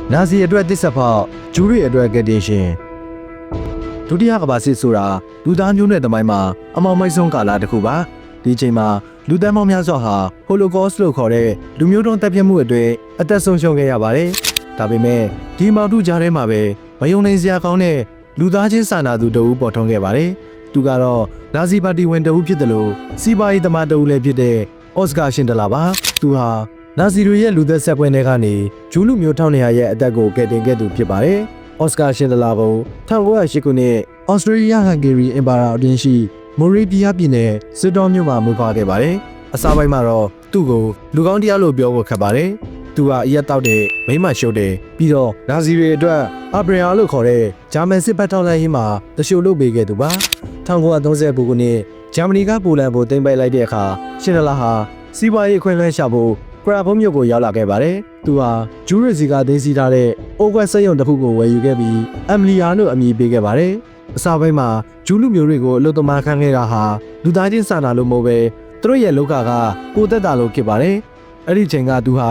နာဇီအတွက်တစ်ဆက်ဖောက်ဂျူးတွေအတွက်ကတင်ရှင်ဒုတိယကမ္ဘာစစ်ဆိုတာလူသားမျိုးနွယ်သမိုင်းမှာအမောင်မိုက်ဆုံးကာလတစ်ခုပါဒီချိန်မှာလူသန်းပေါင်းများစွာဟာဟိုလိုကော့စ်လို့ခေါ်တဲ့လူမျိုးတုံးတပ်ဖြတ်မှုတွေအသက်ဆုံးရှုံးခဲ့ရပါတယ်ဒါပေမဲ့ဒီမောင်တုကြားထဲမှာပဲမယုံနိုင်စရာကောင်းတဲ့လူသားချင်းစာနာသူတဦးပေါ်ထွန်းခဲ့ပါတယ်သူကတော့နာဇီပါတီဝင်တဦးဖြစ်တယ်လို့စီးပွားရေးသမားတဦးလည်းဖြစ်တဲ့အော့စကာရှင်ဒလာပါသူဟာနာဇီတွေရဲ့လူသက်ဆက်ပွဲတွေကနေဂျူးလူမျိုး1200ရဲ့အသက်ကိုကယ်တင်ခဲ့သူဖြစ်ပါတယ်အော်စကာရှင်ဒလာကို1908ခုနှစ်အော်စတြေးလျဟန်ဂေရီအင်ပါရာအတွင်းရှိမိုရီဗီးယားပြည်နယ်စစ်တော်မြို့မှာမွေးဖွားခဲ့ပါတယ်အစားပိုင်းမှာတော့သူ့ကိုလူကောင်းတရားလို့ပြောဖို့ခက်ပါတယ်သူဟာအရက်တောက်တဲ့မိမရှုပ်တယ်ပြီးတော့နာဇီတွေအတွက်အဘရာလို့ခေါ်တဲ့ဂျာမန်စစ်ဘက်ထောက်လှမ်းရေးမှာတရှို့လုပ်ပေးခဲ့သူပါ1930ခုနှစ်ဂျာမနီကပိုလန်ကိုသိမ်းပိုက်လိုက်တဲ့အခါရှင်ဒလာဟာစီးပွားရေးအခွင့်အလမ်းရှာဖို့ကရာဘုံမြို့ကိုရောက်လာခဲ့ပါတယ်။သူဟာဂျူးရစီကသိမ်းဆည်းထားတဲ့အိုကွက်စက်ရုံတစ်ခုကိုဝယ်ယူခဲ့ပြီးအမ်လီယာလို့အမည်ပေးခဲ့ပါတယ်။အစပိုင်းမှာဂျူးလူမျိုးတွေကိုအလုပ်သမားခန့်ခဲ့တာဟာလူသားချင်းစာနာလို့မဟုတ်ပဲသူတို့ရဲ့လောကကကိုသက်တာလို့ဖြစ်ပါတယ်။အဲ့ဒီချိန်ကသူဟ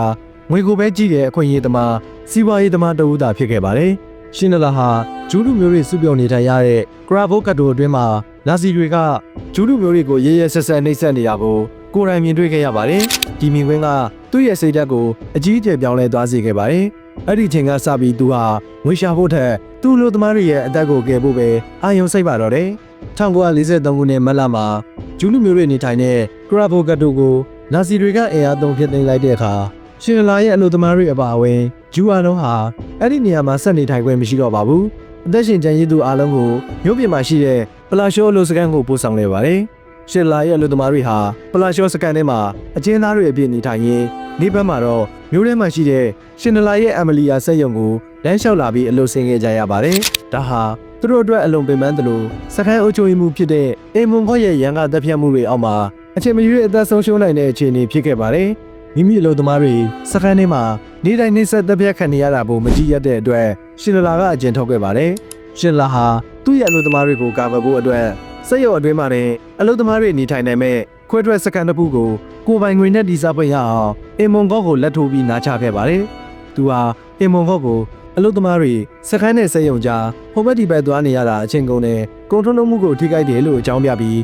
ာငွေကိုပဲကြည့်တဲ့အခွင့်အရေးသမားစီးပွားရေးသမားတဦးသာဖြစ်ခဲ့ပါတယ်။ရှင်နလာဟာဂျူးလူမျိုးတွေစုပြုံနေထိုင်ရတဲ့ကရာဘိုကတ်တိုအတွင်းမှာနာဇီတွေကဂျူးလူမျိုးတွေကိုရဲရဲဆက်ဆက်နှိပ်စက်နေရဖို့ကိုယ်တိုင်မြင်တွေ့ခဲ့ရပါတယ်။ဒီမြင်ကွင်းကသူ့ရဲ့စိတ်ဓာတ်ကိုအကြီးအကျယ်ပြောင်းလဲသွားစေခဲ့ပါတယ်။အဲ့ဒီချိန်ကစပြီးသူဟာငွေရှာဖို့ထက်သူ့လူသမားတွေရဲ့အသက်ကိုကယ်ဖို့ပဲအာရုံစိုက်ပါတော့တယ်။1943ခုနှစ်မတ်လမှာဂျူးလူမျိုးတွေနေထိုင်တဲ့ကရာဘိုကတ်တိုကိုနာဇီတွေကအင်အားသုံးဖျက်သိမ်းလိုက်တဲ့အခါရှင်လာရဲ့အလူသမားတွေအပါအဝင်ဂျူးအားလုံးဟာအဲ့ဒီနေရာမှာဆက်နေထိုင်ခွင့်မရှိတော့ပါဘူး။အသက်ရှင်ကျန်ရည်သူအားလုံးကိုမြို့ပြင်မှာရှိတဲ့ပလာရှိုးလူစကန်ကိုပို့ဆောင်လိုက်ပါတယ်။ရှင်လာရဲ့အလူသမားတွေဟာပလာရှိုးစကန်ထဲမှာအကျဉ်းသားတွေအပြည့်နေထိုင်ရင်းဒီဘက်မှာတော့မြို့ထဲမှာရှိတဲ့ရှင်နလာရဲ့အမလီယာစက်ရုံကိုလမ်းလျှောက်လာပြီးအလုပ်ဆင်းခဲ့ကြရပါတယ်။ဒါဟာသူတို့အတွက်အလုံးပင်ပန်းတယ်လို့စကန်အုပ်ချုပ်မှုဖြစ်တဲ့အိမ်မွန်ခေါ်ရဲ့ရန်ကတပ်ဖြတ်မှုတွေအောက်မှာအချိန်မရွေးအသက်ဆုံးရှုံးနိုင်တဲ့အခြေအနေဖြစ်ခဲ့ပါတယ်။မိမိအလုပ်သမားတွေစကန်ထဲမှာနေတိုင်းနှိမ့်ဆက်တပ်ဖြတ်ခံနေရတာကိုမကြည့်ရတဲ့အတွက်ရှင်နလာကအကျဉ်ထုတ်ခဲ့ပါတယ်။ရှင်လာဟာသူ့ရဲ့အလုပ်သမားတွေကိုကာကွယ်ဖို့အတွက်စက်ရုံအတွင်းမှာတဲ့အလုပ်သမားတွေနေထိုင်နိုင်မဲ့ခွဲထွက်စကန်တစ်ခုကိုကိုပိုင်ငွေနဲ့ဒီစားပွင့်ရအောင်အင်မွန်ကော့ကိုလက်ထိုးပြီးနားချခဲ့ပါတယ်။သူဟာအင်မွန်ကော့ကိုအလုပ်သမားတွေစကန်နဲ့စက်ရုံကြားဟိုဘက်ဒီဘက်သွားနေရတာအချင်းကုန်နဲ့ကုန်ထုတ်လုပ်မှုကိုထိခိုက်တယ်လို့အကြောင်းပြပြီး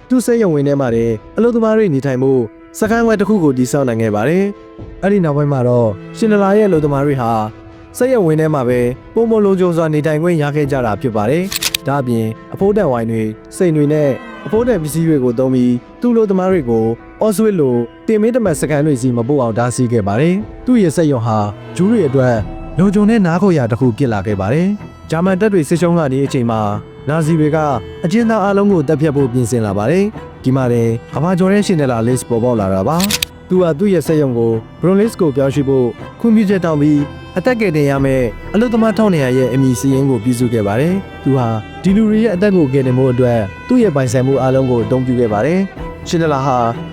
သူ့စက်ရုံဝင်ထဲမှာတဲ့အလုပ်သမားတွေနေထိုင်မှုစကန်ဝက်တစ်ခုကိုတည်ဆောက်နိုင်ခဲ့ပါတယ်။အဲ့ဒီနောက်ပိုင်းမှာတော့ရှင်နလာရဲ့အလုပ်သမားတွေဟာစက်ရုံဝင်ထဲမှာပဲပုံမလုံးကျုံစွာနေထိုင်ခွင့်ရခဲ့ကြတာဖြစ်ပါတယ်။ဒါအပြင်အဖိုးတန်ဝိုင်းတွေစိန်တွေနဲ့အဖိုးတန်ပစ္စည်းတွေကိုသုံးပြီးသူ့လူသမားတွေကိုအော်ဆွေးလိုတင်မင်းတမတ်စကန်တွေစီမပို့အောင်တားဆီးခဲ့ပါတယ်။သူ့ရဲ့စက်ရုံဟာဂျူးတွေအတွက်လုံခြုံတဲ့နားခိုရာတစ်ခုဖြစ်လာခဲ့ပါတယ်။ဂျာမန်တပ်တွေစစ်ရှုံးကနေအချိန်မှာနာဇီတွေကအကျဉ်းသားအလုံးကိုတပ်ဖြတ်ဖို့ပြင်ဆင်လာပါတယ်။ဒီမှာကဘာကျော်ရဲ့ရှင်နယ်လာလစ်ပေါ်ပေါက်လာတာပါ။သူဟာသူ့ရဲ့စက်ရုံကိုဘရွန်လစ်ကိုပြောင်းရွှေ့ဖို့ခွင့်ပြုချက်တောင်းပြီးအသက်ကယ်တင်ရမယ့်အလုပ်သမား1200ရဲ့အမည်စီရင်ကိုပြုစုခဲ့ပါတယ်။သူဟာဒီလူတွေရဲ့အသက်ကိုကယ်တင်ဖို့အတွက်သူ့ရဲ့ပိုင်ဆိုင်မှုအလုံးကိုအသုံးပြုခဲ့ပါတယ်။ရှင်နလာဟ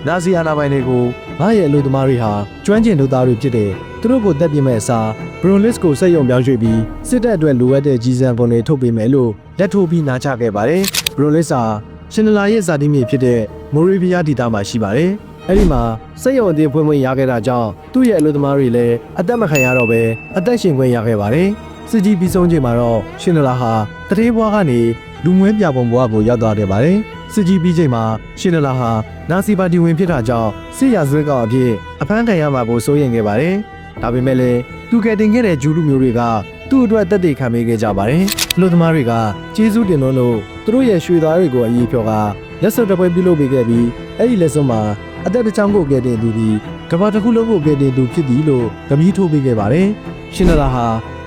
ာနာဇီအာဏာပိုင်တွေကိုငါရဲ့အလုပ်သမားတွေဟာကျွမ်းကျင်လူသားတွေဖြစ်တယ်။သူတို့ကိုတပ်ပြမဲ့အစားဘရွန်လစ်ကိုစက်ရုံပြောင်းရွှေ့ပြီးစစ်တပ်အတွက်လိုအပ်တဲ့ကြီးစံပုံတွေထုတ်ပေးမယ်လို့လက်ထိုးပြီးနားချခဲ့ပါတယ်။ဘရွန်လစ်ဟာရှင်နလာရဲ့ဇာတိမြေဖြစ်တဲ့မိုရီဗီးယားဒေသမှာရှိပါတယ်။အဲ့ဒီမှာစက်ရုံအသေးဖွင့်ခွင့်ရခဲ့တာကြောင့်သူ့ရဲ့အလုပ်သမားတွေလည်းအသက်မခံရတော့ပဲအသက်ရှင်ခွင့်ရခဲ့ပါတယ်။စစ်ကြီးပြီးဆုံးချိန်မှာတော့ရှင်နလာဟာတတိဘွားကနေလူမွဲပြပုံဘွားကိုရောက်သွားခဲ့ပါတယ်။စစ်ကြီးပြီးချိန်မှာရှင်နလာဟာနာဇီပါတီဝင်ဖြစ်တာကြောင့်စစ်ရာဇဝတ်ကောင်အဖြစ်အဖမ်းခံရမှာကိုစိုးရိမ်ခဲ့ပါတယ်။ဒါပေမဲ့လည်းသူကယ်တင်ခဲ့တဲ့ဂျူးလူမျိုးတွေကသူ့အတွက်တက်တေခံပေးခဲ့ကြပါတယ်။အလုပ်သမားတွေကကျေးဇူးတင်လို့သူတို့ရဲ့ရွှေသားတွေကိုအရေးဖြောကလက်စွပ်တစ်ပွဲပြုလုပ်ပေးခဲ့ပြီးအဲ့ဒီလက်စွပ်မှာအသက်တစ်ချောင်းကိုကယ်တင်သူဒီကမ္ဘာတစ်ခုလုံးကိုကယ်တင်သူဖြစ်သည်လို့ဂမီးထိုးပေးခဲ့ပါတယ်။ရှင်နလာဟ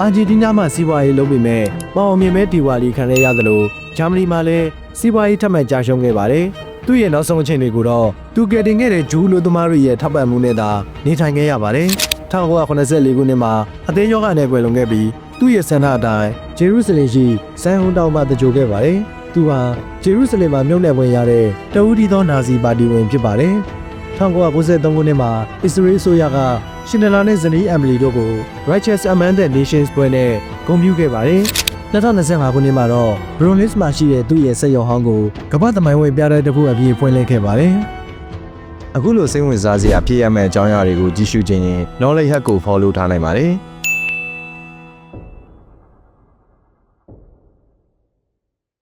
ာအာဂျင်တီးနားမှာစီးပွားရေးလုပ်ပေမဲ့ပေါအောင်မြင်မဲ့ဒီဝါလီခံရရသလိုဂျာမနီမှာလည်းစီးပွားရေးထပ်မံကြာရှုံးခဲ့ပါတယ်။သူ့ရဲ့နောက်ဆုံးအချိန်တွေကိုတော့သူကယ်တင်ခဲ့တဲ့ဂျူးလူသမားတွေရဲ့ထောက်ပံ့မှုနဲ့သာနေထိုင်ခဲ့ရပါတယ်။1984ခုနှစ်မှာအသေးရောဂါနဲ့ကွယ်လွန်ခဲ့ပြီးသူ့ရဲ့ဆန္ဒအတိုင်းဂျေရုဆလင်ရှိစံဟွန်တောင်မှာတကြိုခဲ့ပါတယ်။သူဟာဂျေရုဆလင်မှာမြုပ်နှံဝင်ရတဲ့တဦးတည်သောနာဇီပါတီဝင်ဖြစ်ပါတယ်။1993ခုနှစ်မှာအစ္စရေးအစိုးရကရှင်နလာနဲ့ဇနီးအမ်မလီတို့ကို Righteous Among the Nations ပွဲနဲ့ဂုဏ်ပြုခဲ့ပါတယ်။2025ခုနှစ်မှာတော့ Brunlis မှာရှိတဲ့သူ့ရဲ့စက်ရုံဟောင်းကိုကမ္ဘာသမိုင်းဝင်ပြတဲ့တစ်ခုအပြည့်ဖွင့်လှစ်ခဲ့ပါတယ်။အခုလိုစိတ်ဝင်စားစရာဖြစ်ရမယ့်အကြောင်းအရာတွေကိုကြည့်ရှုခြင်းရင် Knowledge Hub ကို follow ထားနိုင်ပါတယ်။